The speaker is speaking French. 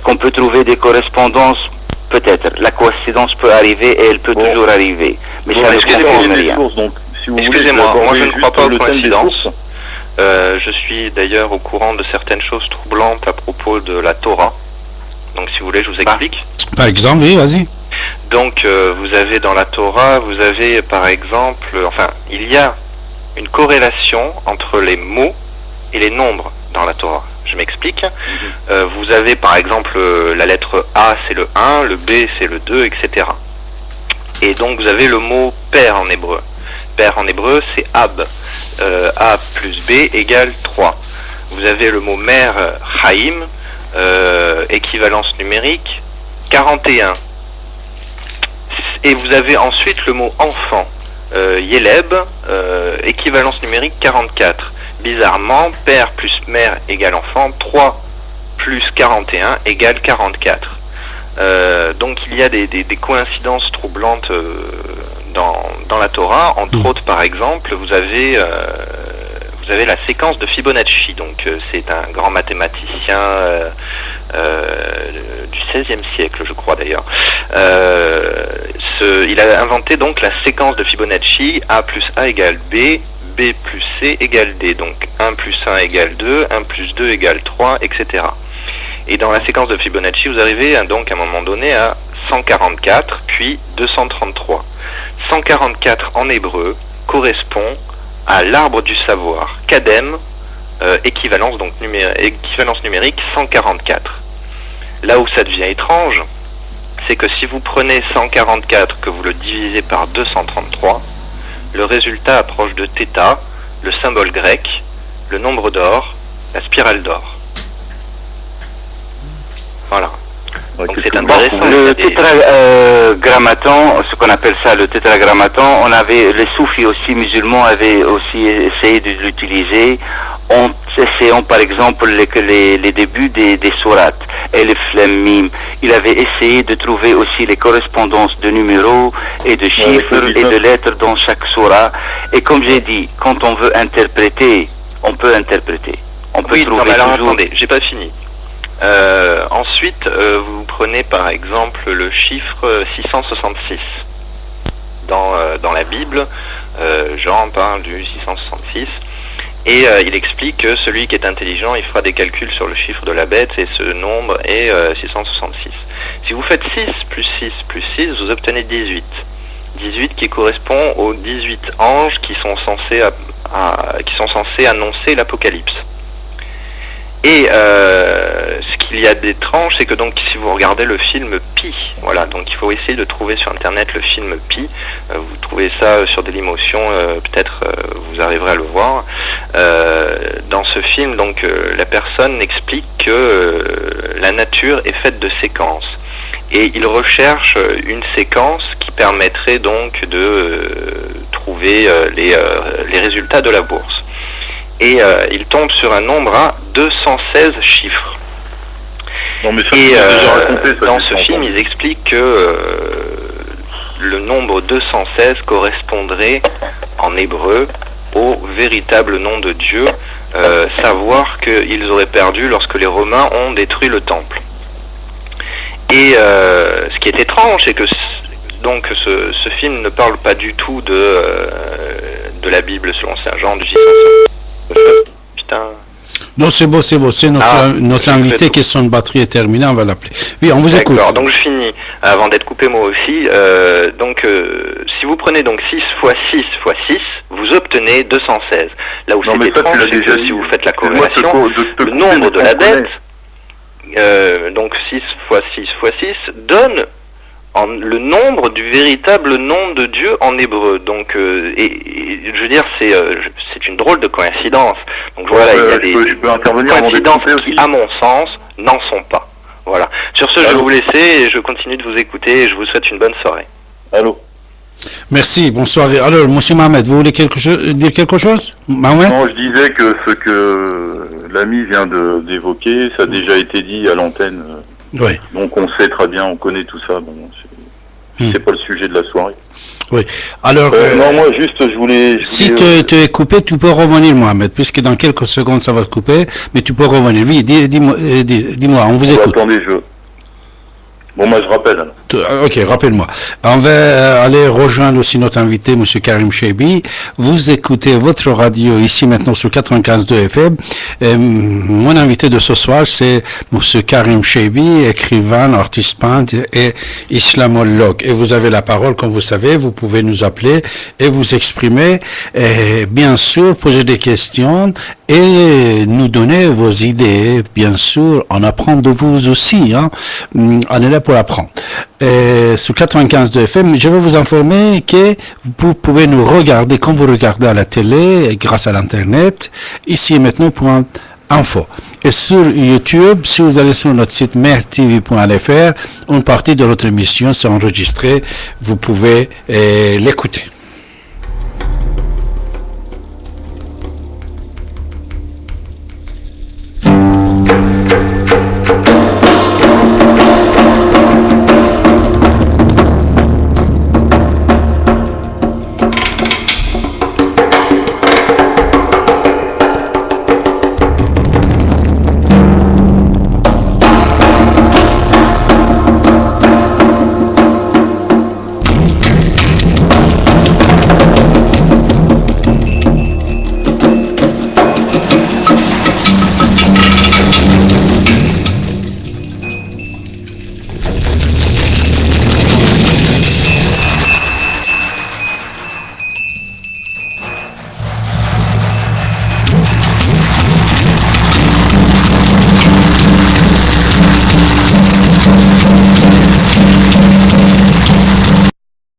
qu'on peut trouver des correspondances. Peut-être. La coïncidence peut arriver et elle peut toujours arriver. Mais ça ne confirme rien. Excusez-moi, moi je ne crois pas aux coïncidences. Je suis d'ailleurs au courant de certaines choses troublantes à propos de la Torah. Donc si vous voulez, je vous explique. Par exemple, oui, vas-y. Donc vous avez dans la Torah, vous avez par exemple, il y a une corrélation entre les mots et les nombres dans la Torah. Je m'explique. Vous avez par exemple la lettre A c'est le 1, le B c'est le 2, etc. Et donc vous avez le mot père en hébreu. Père en hébreu c'est Ab. A plus B égale 3. Vous avez le mot mère Chaim, équivalence numérique 41. Et vous avez ensuite le mot enfant, Yeleb, équivalence numérique 44. Bizarrement, père plus mère égale enfant, 3 plus 41 égale 44. Donc il y a des coïncidences troublantes dans la Torah. Entre autres, par exemple, vous avez la séquence de Fibonacci. Donc c'est un grand mathématicien du XVIe siècle, je crois d'ailleurs. Il a inventé donc la séquence de Fibonacci, A plus A égale B, B plus C égale D. Donc 1 plus 1 égale 2, 1 plus 2 égale 3, etc. Et dans la séquence de Fibonacci, vous arrivez donc à un moment donné à 144, puis 233. 144 en hébreu correspond à l'arbre du savoir, Kadem, équivalence numérique 144. Là où ça devient étrange, c'est que si vous prenez 144, que vous le divisez par 233, le résultat approche de θ, le symbole grec, le nombre d'or, la spirale d'or. Voilà. Donc c'est intéressant. Le tétragrammaton, ce qu'on appelle ça le tétragrammaton, les soufis aussi musulmans avaient aussi essayé de l'utiliser en essayant par exemple les débuts des sourates, Elif Lam Mim. Il avait essayé de trouver aussi les correspondances de numéros et de chiffres et de lettres dans chaque sourate. Et comme j'ai dit, quand on veut interpréter, on peut interpréter. On peut trouver alors toujours... attendez, j'ai pas fini. Ensuite, vous prenez par exemple le chiffre 666. Dans la Bible, Jean parle du 666 et il explique que celui qui est intelligent, il fera des calculs sur le chiffre de la bête et ce nombre est 666. Si vous faites 6 plus 6 plus 6, vous obtenez 18. 18 qui correspond aux 18 anges qui sont censés annoncer l'Apocalypse. Et ce qu'il y a d'étrange, c'est que donc si vous regardez le film Pi, voilà, donc il faut essayer de trouver sur internet le film Pi, vous trouvez ça sur Dailymotion, peut-être vous arriverez à le voir. Dans ce film, donc la personne explique que la nature est faite de séquences. Et il recherche une séquence qui permettrait donc de trouver les résultats de la bourse. Et il tombe sur un nombre à 216 chiffres. Non, mais ça, et déjà raconté, ça, dans ce film, ils expliquent que le nombre 216 correspondrait en hébreu au véritable nom de Dieu, savoir qu'ils auraient perdu lorsque les Romains ont détruit le temple. Et ce qui est étrange, c'est que donc ce film ne parle pas du tout de la Bible selon Saint Jean du 600. Putain. Non, c'est beau. C'est notre invité qui son batterie est terminée, on va l'appeler. Oui, on vous écoute. D'accord, donc je finis avant d'être coupé moi aussi. Si vous prenez donc 6 fois 6 fois 6, vous obtenez 216. Là où c'est étrange, c'est que si vous faites la corrélation, le nombre de la dette, donc 6 fois 6 fois 6, donne le nombre du véritable nom de Dieu en hébreu. Donc, je veux dire, c'est une drôle de coïncidence. Donc voilà, il y a des coïncidences qui, à mon sens, n'en sont pas. Voilà. Sur ce, je vais vous laisser et je continue de vous écouter et je vous souhaite une bonne soirée. Allô. Merci, bonsoir. Alors, monsieur Mohamed, vous voulez dire quelque chose, Mohamed? Non, je disais que ce que l'ami vient d'évoquer, ça a déjà été dit à l'antenne. Oui. Donc on sait très bien, on connaît tout ça. Bon, c'est pas le sujet de la soirée. Oui. Alors. Non, moi juste, je voulais. Si tu es coupé, tu peux revenir, Mohamed, puisque dans quelques secondes ça va te couper, mais tu peux revenir. Oui, dis-moi, on vous écoute. Attendez, Bon, moi, je rappelle. Alors. Ok, rappelle-moi. On va aller rejoindre aussi notre invité, M. Karim Cheibi. Vous écoutez votre radio ici maintenant sur 95.2 FM. Mon invité de ce soir, c'est M. Karim Cheibi, écrivain, artiste peintre et islamologue. Et vous avez la parole, comme vous savez, vous pouvez nous appeler et vous exprimer, et bien sûr, poser des questions et nous donner vos idées. Bien sûr, on apprend de vous aussi, hein. On est là pour apprendre. Sur 95.2 FM, je vais vous informer que vous pouvez nous regarder comme vous regardez à la télé grâce à l'internet, ici et maintenant.info. Et sur YouTube, si vous allez sur notre site mertv.fr, une partie de notre émission s'est enregistrée, vous pouvez l'écouter.